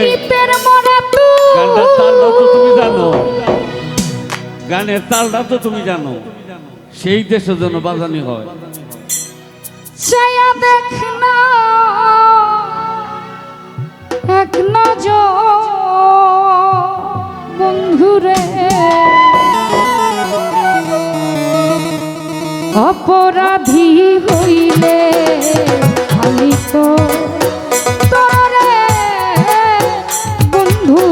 শীতের মরা গানটার তালটা তো তুমি জানো, গানের তালটা তো তুমি জানো, সেই দেশের জন্য বাজানি হয়। ছায়া দেখ না এক নজর বন্ধুরে, অপরাধী হইলে আমি তো তোরে বন্ধু,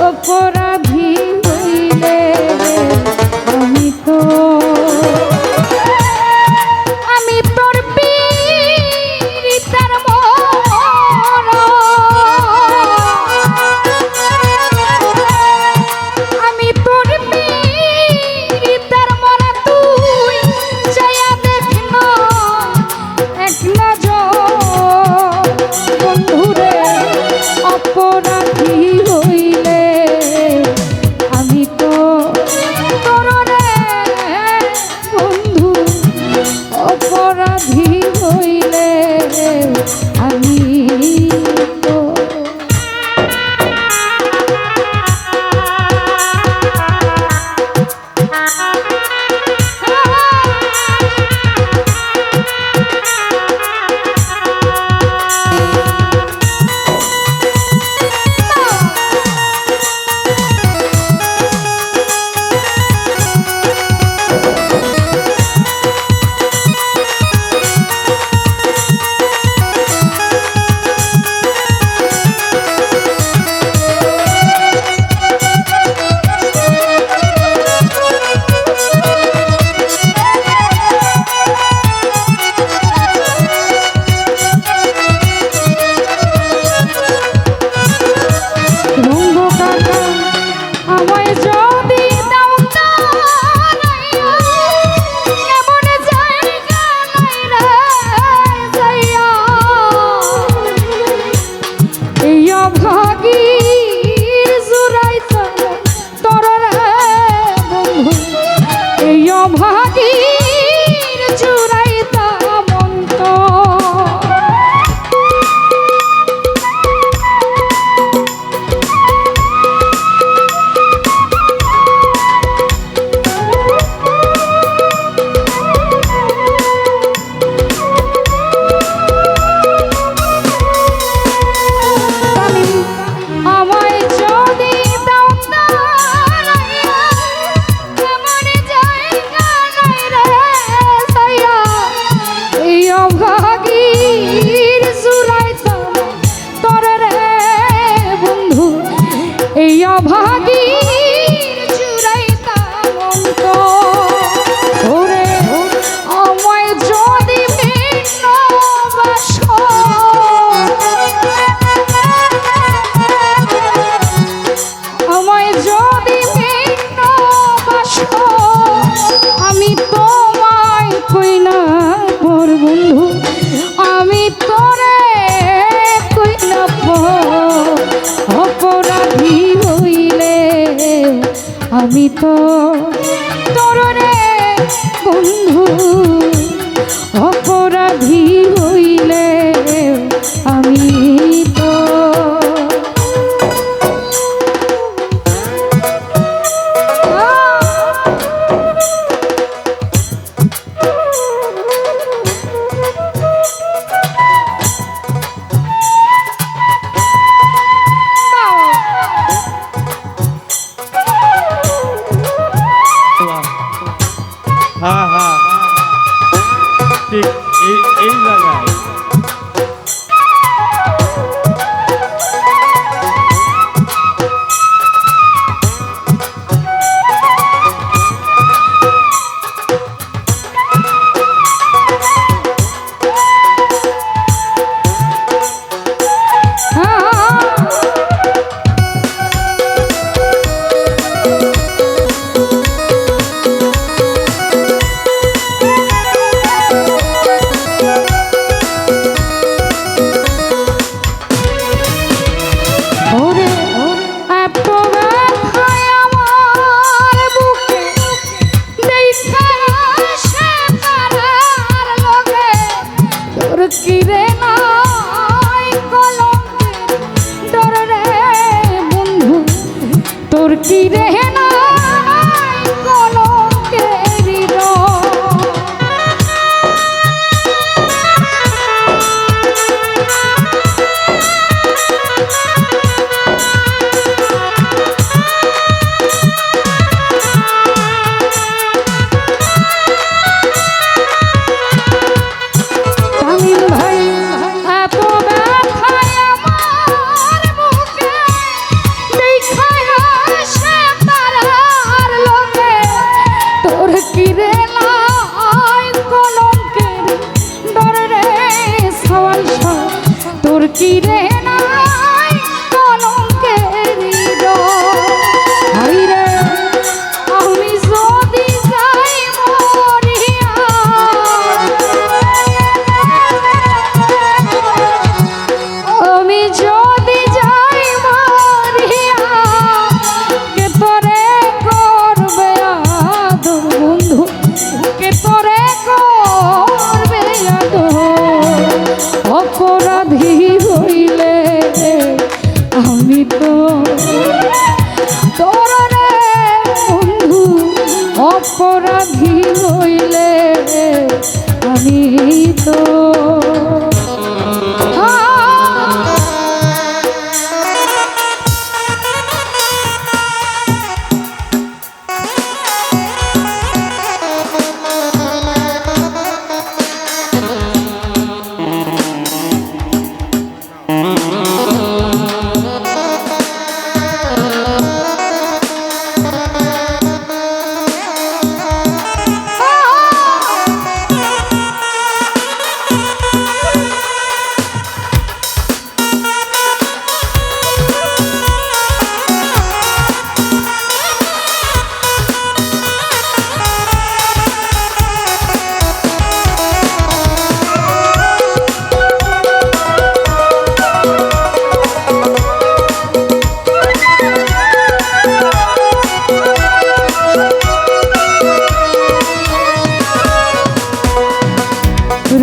অপরাধী হইলে আমি তো তোর পীড়িতার মরা, আমি তোর পীড়িতার মরা, তুই চাইয়া দেখ না এক নজর বন্ধুরে, অপরাধী হইলে আমি তো তোরে বন্ধু, অপরাধী হইলে আমি তো ভাগীর চুরাইতা মন্ত, আমায় যদি দাও না ভাগীর চুরাইতাম তোরে রে বন্ধু, এই অভাগীর চুরাইতাম অন্ত, ওরে আমায় যদি ভিন্ন বাস, আমায় যদি ভিন্ন বাস, আমি তোমায় কই না মোর বন্ধু, আমি তোরে কই না অপরাধী হইলে আমি তো তোরে বন্ধু, অপরাধী হইলে আমি তো হ্যাঁ হ্যাঁ ঠিক এই জায়গায় কিরে নাই কলঙ্কের কি রে নাই কলঙ্কেরি রং। তামিম ভাই এত ব্যথায় আমার বুকে দেখায় সে তারার লোকে তোর কি রে নাই কলঙ্কের ডর রে সওয়াল তোর কি রে নাই কলঙ্কেরি ডর। হাই রে আমি যদি যাই মরিয়া আমি যদি যাই মরিয়া কে তোরে করবে আদর বন্ধু কে তোরে করবে আদর। অপরাধী হইলে আমি তো তোর রে বন্ধু অপরাধী হইলে আমি তো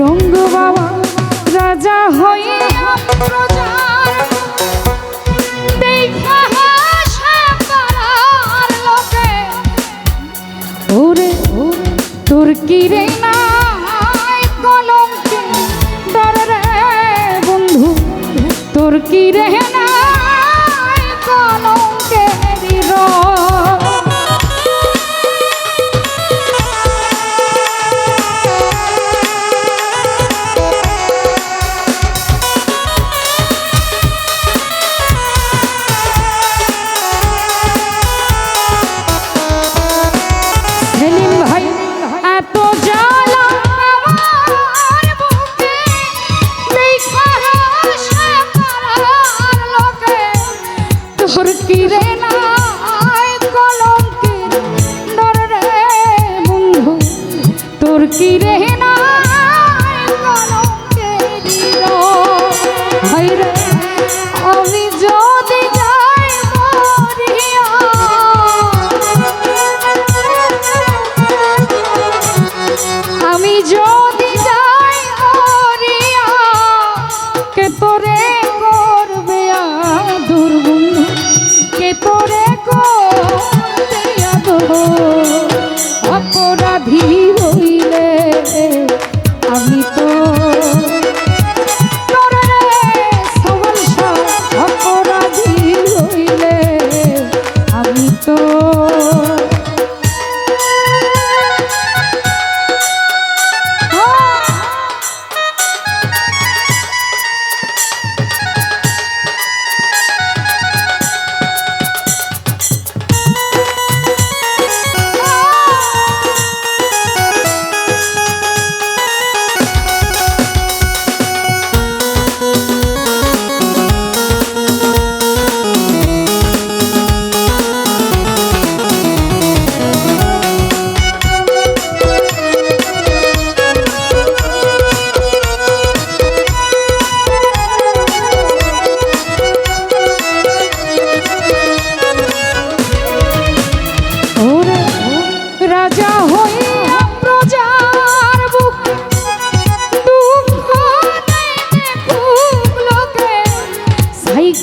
রঙ্গ বাবা রাজা হইয়া প্রজার দেখা হাসে পাড়ার লোকে ওরে ওরে তোর কি রে নাই কলঙ্কে ডর রে বন্ধু তোর কি রে নাই কলঙ্কেরি রং। সেলিম ভাই এত জ্বালা আমার বুকে দেখা হাসে পাড়ার লোকে তোর কি রে নাই কলঙ্কের ডর রে বন্ধু তোর কি রে নাই কলঙ্কেরি রং। হায় রে আমি যদি যাই মরিয়া আমি যদি যাই মরিয়া কে তোরে করবে আদর বন্ধু কে তোরে করবে আদর। অপরাধী হইলে আমি তো তোর রে সওয়াল অপরাধী হইলে আমি তো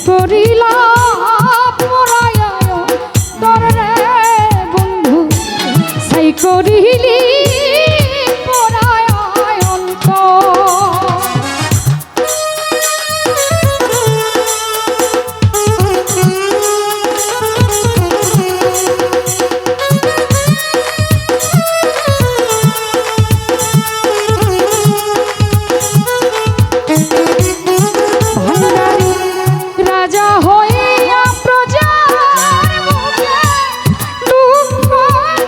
করিলা পরায় করিলি পরায় অন্তর। রাজা হইয়া প্রজার মুখে দুঃখ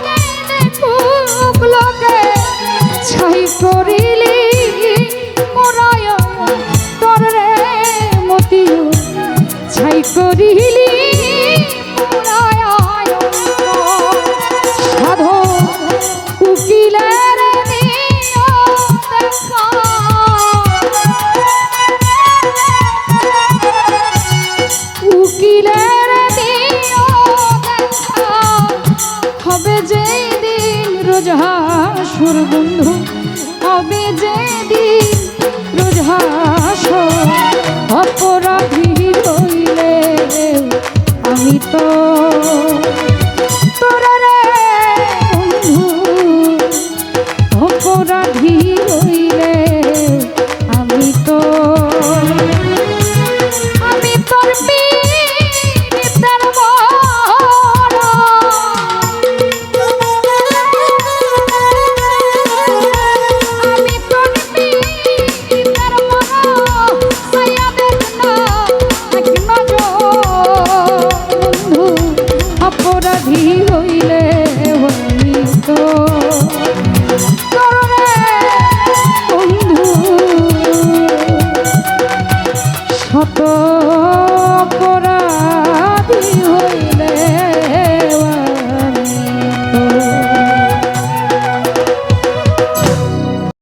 দিলে খুব লোকে ছাই করিলি মোরায় তরে মতিও ছাই করিলি মোরায় সাধু উকিলের নিয় দেখা উকিলের দিও দেখা হবে যেদিন রোজ হাসুর বন্ধু হবে যেদিন রোজ হাসুর অপরাধী রইলে আমি তো তোরা রে বন্ধু অপরাধী রইলে আমি তো আমি তোর পীড়িতের মরা। আমি তোর পীড়িতের মরা। ছায়া দেখ না এক নজর বন্ধু অপরাধী হইলে আমি তো তোর রে বন্ধু শত